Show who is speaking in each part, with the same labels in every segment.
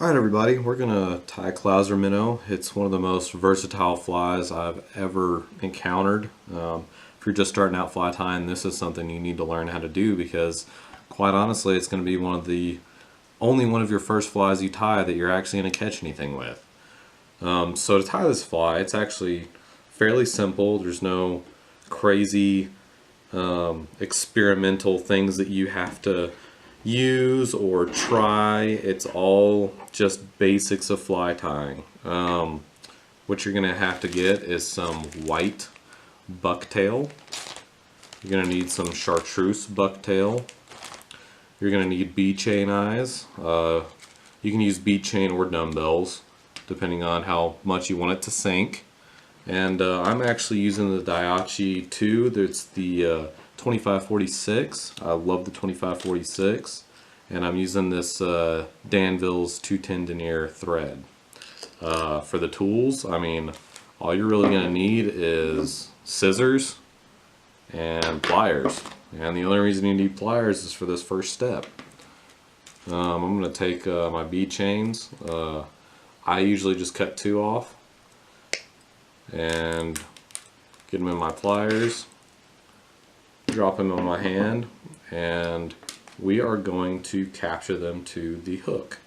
Speaker 1: Alright everybody, we're going to tie Clouser Minnow. It's one of the most versatile flies I've ever encountered. If you're just starting out fly tying, this is something you need to learn how to do because quite honestly it's going to be only one of your first flies you tie that you're actually going to catch anything with. So to tie this fly, it's actually fairly simple. There's no crazy experimental things that you have to use or try. It's all just basics of fly tying. What you're gonna have to get is some white bucktail. You're gonna need some chartreuse bucktail. You're gonna need bead chain eyes. You can use bead chain or dumbbells depending on how much you want it to sink. And I'm actually using the Daiichi 2. That's the 2546. I love the 2546, and I'm using this Danville's 210 denier thread. For the tools, I mean, all you're really going to need is scissors and pliers, and the only reason you need pliers is for this first step. I'm going to take my bead chains. I usually just cut 2 off and get them in my pliers, drop them on my hand, and we are going to capture them to the hook.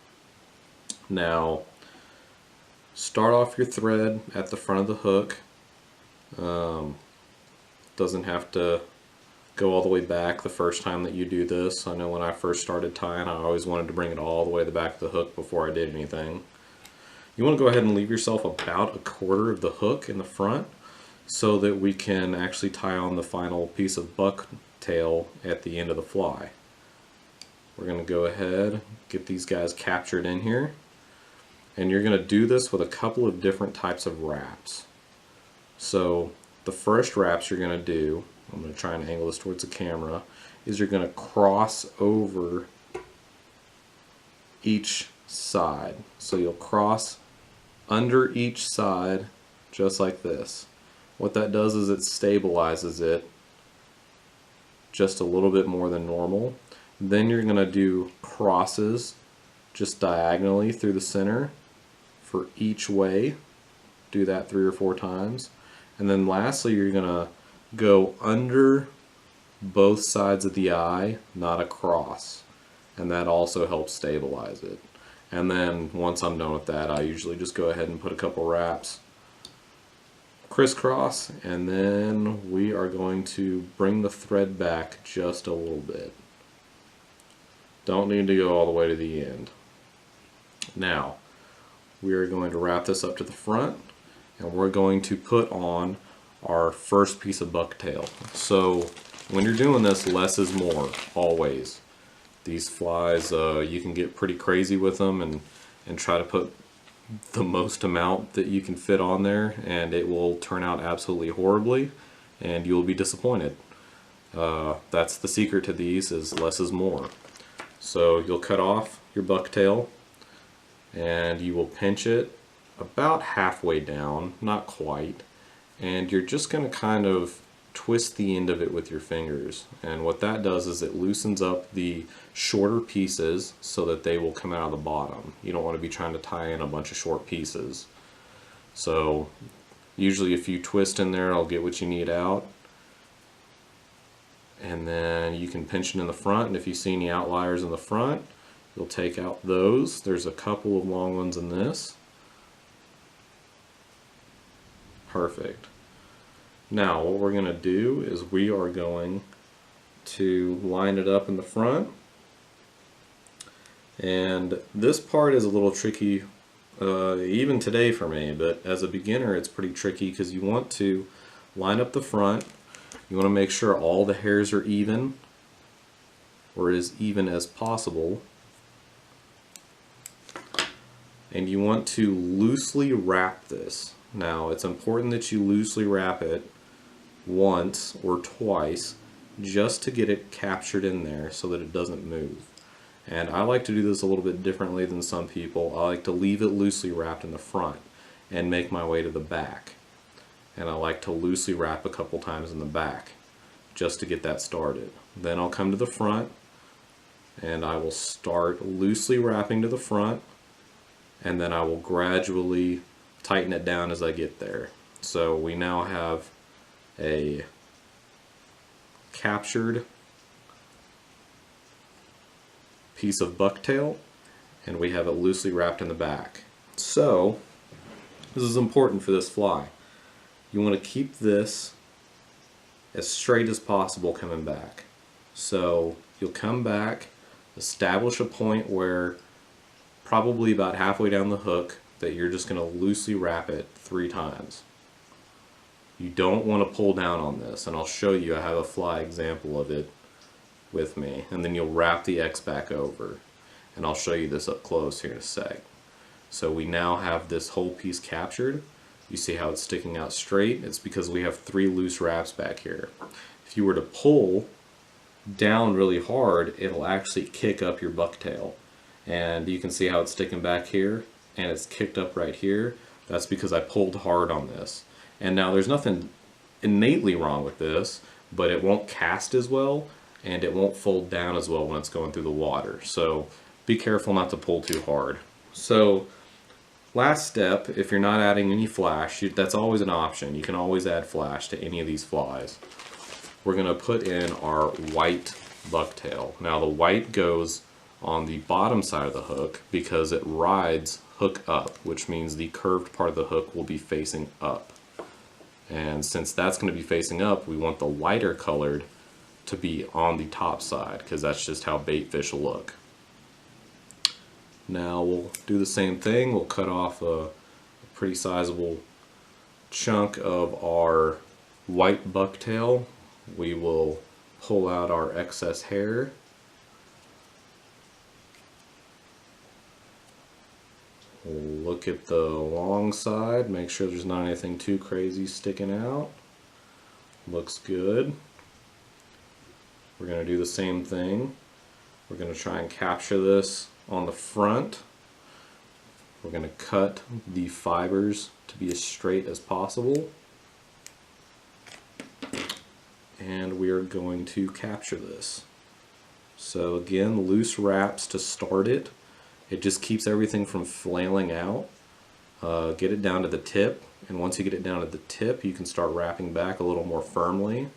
Speaker 1: Now, start off your thread at the front of the hook. Doesn't have to go all the way back the first time that you do this. I know when I first started tying, I always wanted to bring it all the way to the back of the hook before I did anything. You want to go ahead and leave yourself about 1/4 of the hook in the front so that we can actually tie on the final piece of bucktail at the end of the fly. We're going to go ahead, get these guys captured in here, and you're going to do this with a couple of different types of wraps. So the first wraps you're going to do, I'm going to try and angle this towards the camera, is you're going to cross over each side. So you'll cross under each side just like this. What that does is it stabilizes it just a little bit more than normal. Then you're going to do crosses just diagonally through the center for each way. Do that 3 or 4 times. And then lastly, you're going to go under both sides of the eye, not across. And that also helps stabilize it. And then once I'm done with that, I usually just go ahead and put a couple wraps crisscross, and then we are going to bring the thread back just a little bit. Don't need to go all the way to the end. Now, we are going to wrap this up to the front, and we're going to put on our first piece of bucktail. So when you're doing this, less is more, always. These flies, you can get pretty crazy with them and try to put the most amount that you can fit on there, and it will turn out absolutely horribly and you will be disappointed. That's the secret to these, is less is more. So you'll cut off your bucktail and you will pinch it about halfway down, not quite, and you're just going to kind of twist the end of it with your fingers, and what that does is it loosens up the shorter pieces so that they will come out of the bottom. You don't want to be trying to tie in a bunch of short pieces. So usually if you twist in there, I'll get what you need out, and then you can pinch it in the front, and if you see any outliers in the front, you'll take out those. There's a couple of long ones in this. Perfect. Now what we're going to do is we are going to line it up in the front, and this part is a little tricky even today for me, but as a beginner it's pretty tricky because you want to line up the front, you want to make sure all the hairs are even, or as even as possible, and you want to loosely wrap this. Now it's important that you loosely wrap it once or twice just to get it captured in there so that it doesn't move. And I like to do this a little bit differently than some people. I like to leave it loosely wrapped in the front and make my way to the back. And I like to loosely wrap a couple times in the back just to get that started. Then I'll come to the front and I will start loosely wrapping to the front and then I will gradually tighten it down as I get there. So we now have a captured piece of bucktail, and we have it loosely wrapped in the back. So this is important for this fly. You want to keep this as straight as possible coming back. So you'll come back, establish a point where probably about halfway down the hook that you're just going to loosely wrap it 3 times. You don't want to pull down on this, and I'll show you. I have a fly example of it with me, and then you'll wrap the X back over, and I'll show you this up close here in a sec. So we now have this whole piece captured. You see how it's sticking out straight? It's because we have 3 loose wraps back here. If you were to pull down really hard, it'll actually kick up your bucktail, and you can see how it's sticking back here and it's kicked up right here. That's because I pulled hard on this. And now there's nothing innately wrong with this, but it won't cast as well and it won't fold down as well when it's going through the water. So be careful not to pull too hard. So last step, if you're not adding any flash, that's always an option. You can always add flash to any of these flies. We're going to put in our white bucktail. Now the white goes on the bottom side of the hook because it rides hook up, which means the curved part of the hook will be facing up. And since that's going to be facing up, we want the lighter colored to be on the top side because that's just how bait fish look. Now we'll do the same thing. We'll cut off a pretty sizable chunk of our white bucktail. We will pull out our excess hair. We'll look at the long side, make sure there's not anything too crazy sticking out. Looks good. We're going to do the same thing. We're going to try and capture this on the front. We're going to cut the fibers to be as straight as possible. And we are going to capture this. So again, loose wraps to start it. It just keeps everything from flailing out. Get it down to the tip, and once you get it down to the tip, you can start wrapping back a little more firmly.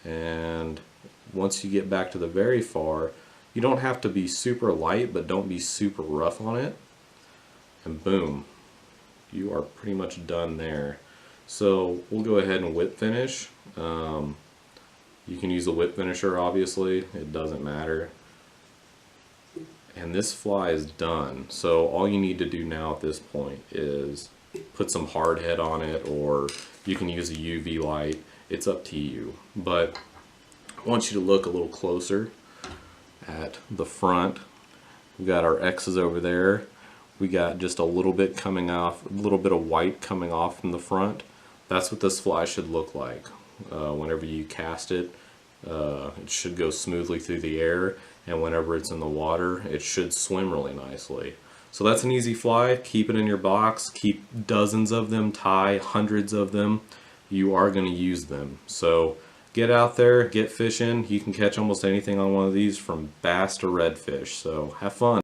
Speaker 1: And once you get back to the very far, you don't have to be super light, but don't be super rough on it. And boom, you are pretty much done there. So we'll go ahead and whip finish. You can use a whip finisher, obviously, it doesn't matter. And this fly is done. So all you need to do now at this point is put some hard head on it, or you can use a UV light. It's up to you. But I want you to look a little closer at the front. We've got our X's over there. We got just a little bit coming off, a little bit of white coming off from the front. That's what this fly should look like. Whenever you cast it, it should go smoothly through the air, and whenever it's in the water, it should swim really nicely. So that's an easy fly. Keep it in your box. Keep dozens of them. Tie hundreds of them. You are going to use them. So get out there, get fishing. You can catch almost anything on one of these, from bass to redfish. So have fun.